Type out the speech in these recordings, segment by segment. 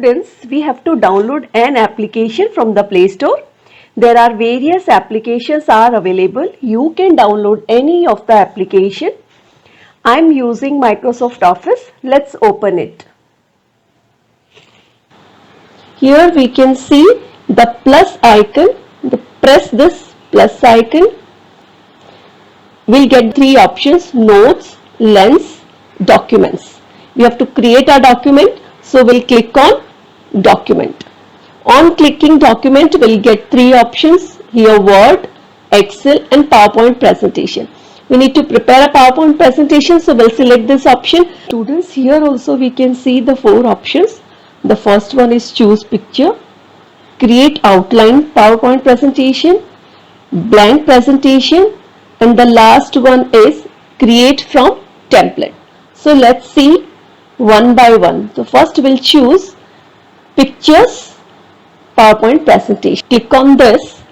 students, we have to download an application from the Play Store. There are various applications are available. You can download any of the application. I'm using Microsoft Office. Let's open it. Here we can see the plus icon. Press this plus icon. We'll get three options: notes, lens, documents. We have to create a document, so we'll click on document. On clicking document, we'll get three options here: Word, Excel and PowerPoint presentation. We need to prepare a PowerPoint presentation, so we'll select this option. Students, here also we can see the four options. The first one is choose picture, create outline PowerPoint presentation, blank presentation, and the last one is create from template. So let's see one by one. So first we'll choose pictures PowerPoint presentation. Click on this.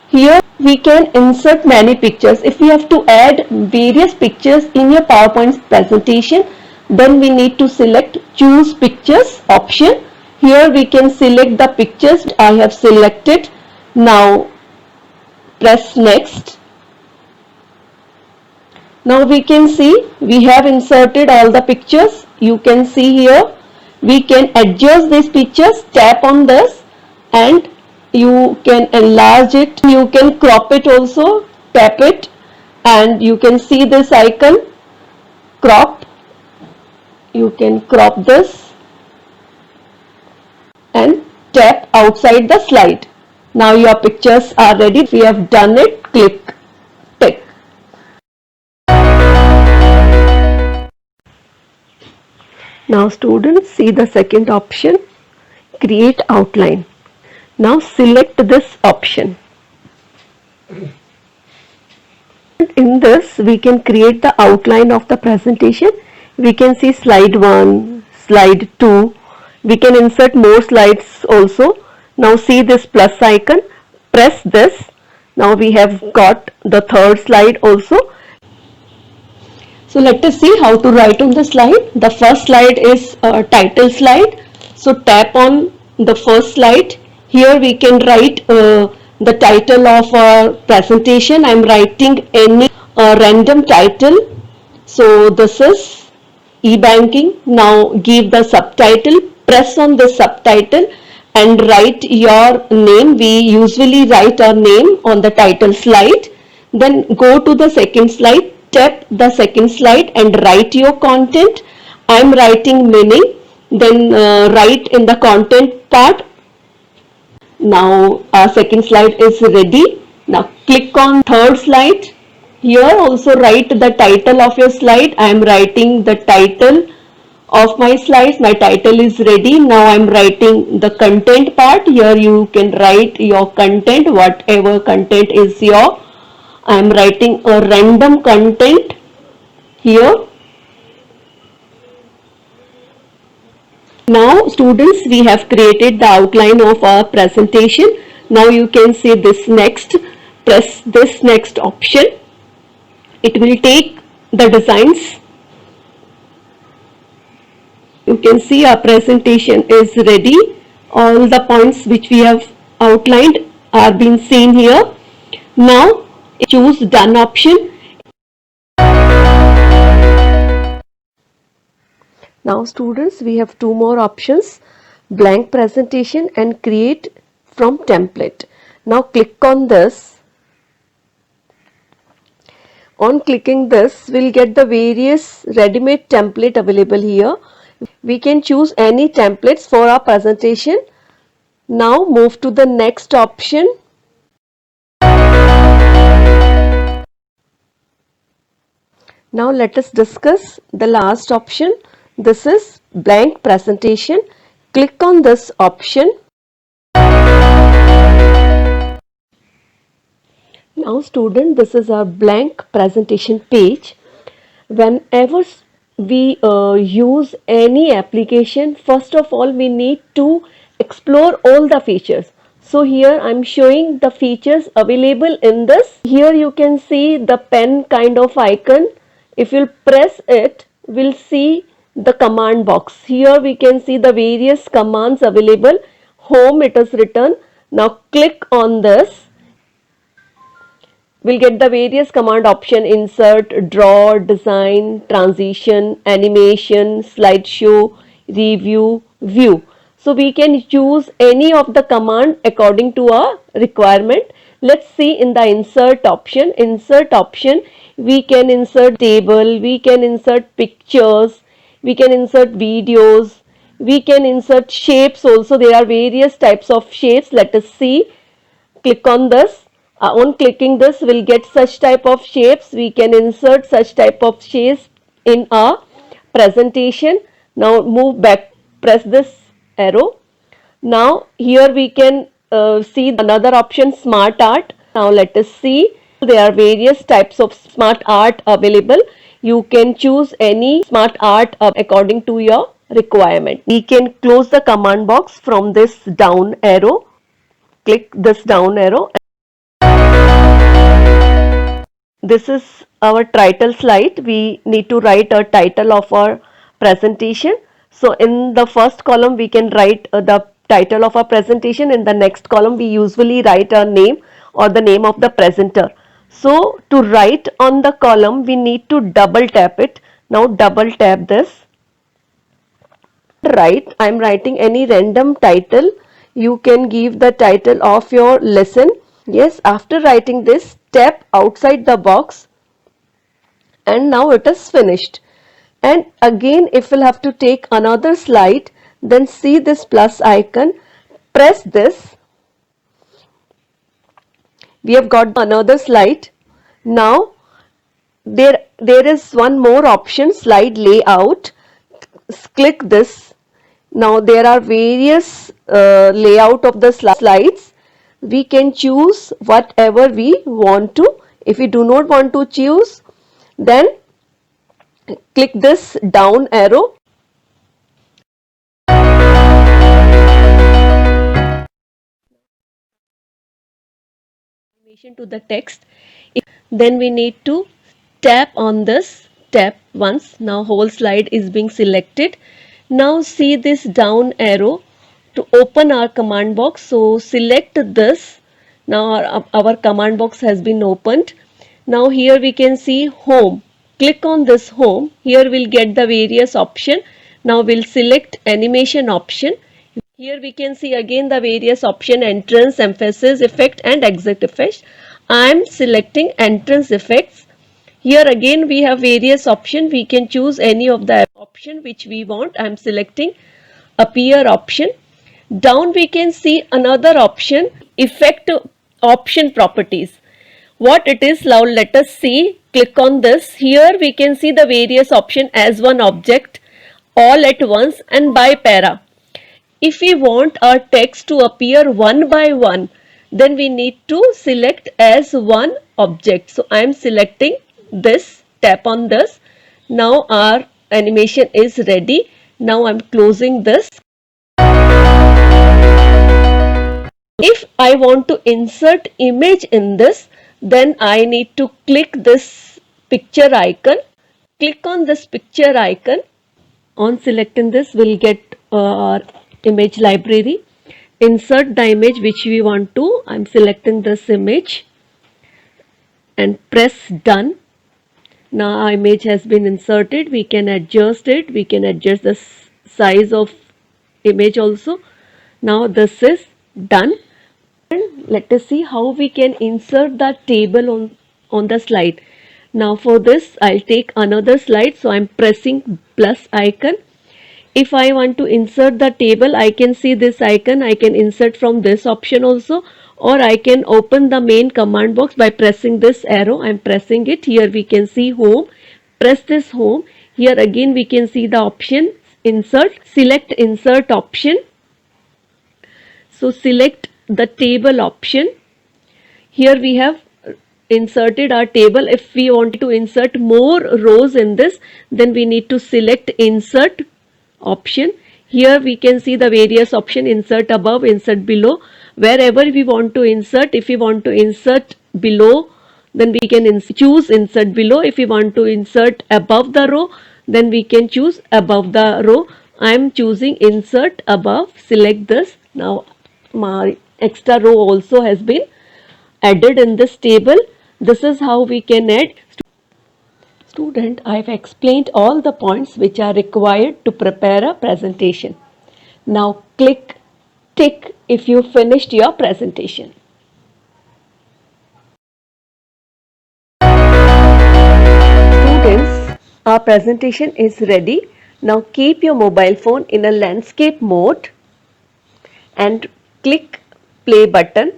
Here we can insert many pictures. If we have to add various pictures in your PowerPoint presentation, then we need to select choose pictures option. Here we can select the pictures I have selected. Now press next. Now we can see we have inserted all the pictures. You can see here we can adjust these pictures. Tap on this and you can enlarge it. You can crop it also. Tap it and you can see this icon crop. You can crop this and tap outside the slide. Now your pictures are ready. We have done it. Click tick. Now students, see the second option, create outline. Now select this option. In this we can create the outline of the presentation. We can see slide 1, slide 2. We can insert more slides also. Now see this plus icon, press this. Now we have got the third slide also. So let us see how to write on the slide. The first slide is a title slide. So tap on the first slide. Here we can write the title of our presentation. I am writing any random title. So this is e-banking. Now give the subtitle. Press on the subtitle and write your name. We usually write our name on the title slide. Then go to the second slide. Tap the second slide and write your content. I am writing meaning. Then write in the content part. Now our second slide is ready. Now click on third slide. Here also write the title of your slide. I am writing the title of my slides. My title is ready. Now I am writing the content part. Here you can write your content, whatever content is your. I am writing a random content here. Now students, we have created the outline of our presentation. Now you can see this next. Press this next option. It will take the designs. You can see our presentation is ready. All the points which we have outlined are being seen here. Now choose done option. Now students, we have two more options, blank presentation and create from template. Now click on this. On clicking this, we'll get the various ready-made template available here. We can choose any templates for our presentation. Now move to the next option. Now let us discuss the last option. This is blank presentation. Click on this option. Now student, this is our blank presentation page. Whenever we use any application, first of all we need to explore all the features. So here I am showing the features available in this. Here you can see the pen kind of icon. If you press it, we'll see the command box. Here we can see the various commands available. Home it is written. Now click on this. We'll get the various command option: insert, draw, design, transition, animation, slideshow, review, view. So we can choose any of the command according to our requirement. Let's see in the insert option. Insert option, we can insert table, we can insert pictures, we can insert videos, we can insert shapes also. There are various types of shapes. Let us see. Click on this. On clicking this, we'll get such type of shapes. We can insert such type of shapes in our presentation. Now move back, press this arrow. Now here we can see another option, smart art. Now let us see. There are various types of smart art available. You can choose any smart art according to your requirement. We can close the command box from this down arrow. Click this down arrow. This is our title slide. We need to write a title of our presentation. So in the first column we can write the title of our presentation. In the next column we usually write a name or the name of the presenter. So to write on the column we need to double tap it. Now double tap this. Right, I am writing any random title. You can give the title of your lesson. Yes, after writing this, tap outside the box and now it is finished. And again, if we'll have to take another slide, then see this plus icon, press this. We have got another slide. Now there is one more option, slide layout. Click this. Now there are various layout of the slides. We can choose whatever we want to. If we do not want to choose, then click this down arrow. Animation to the text. Then we need to tap on this. Tap once. Now whole slide is being selected. Now see this down arrow to open our command box. So select this. Now our command box has been opened. Now here we can see home. Click on this home. Here we'll get the various option. Now we'll select animation option. Here we can see again the various option: entrance, emphasis, effect and exit effect. I am selecting entrance effects. Here again we have various option. We can choose any of the option which we want. I am selecting appear option. Down we can see another option, effect option properties. What it is, now let us see. Click on this. Here we can see the various option: as one object, all at once and by para. If we want our text to appear one by one, then we need to select as one object. So I am selecting this, tap on this. Now our animation is ready. Now I am closing this. If I want to insert image in this, then I need to click this picture icon. Click on this picture icon. On selecting this, we'll get our image library. Insert the image which we want to. I'm selecting this image and press done. Now our image has been inserted. We can adjust it. We can adjust the size of image also. Now this is done. And let us see how we can insert the table on the slide. Now for this I'll take another slide. So I'm pressing plus icon. If I want to insert the table, I can see this icon. I can insert from this option also, or I can open the main command box by pressing this arrow. I'm pressing it. Here we can see home. Press this home. Here again we can see the option insert. Select insert option. So select the table option. Here we have inserted our table. If we want to insert more rows in this, then we need to select insert option. Here we can see the various option: insert above, insert below. Wherever we want to insert, if we want to insert below, then we can choose insert below. If we want to insert above the row, then we can choose above the row. I am choosing insert above, select this. Now my extra row also has been added in this table. This is how we can add. Student, I have explained all the points which are required to prepare a presentation. Now click tick if you finished your presentation. Students, our presentation is ready. Now keep your mobile phone in a landscape mode and click play button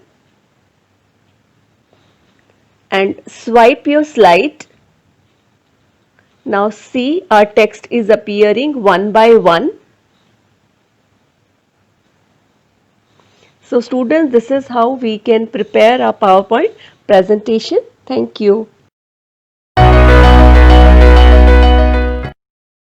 and swipe your slide. Now see, our text is appearing one by one. So students, this is how we can prepare our PowerPoint presentation. Thank you.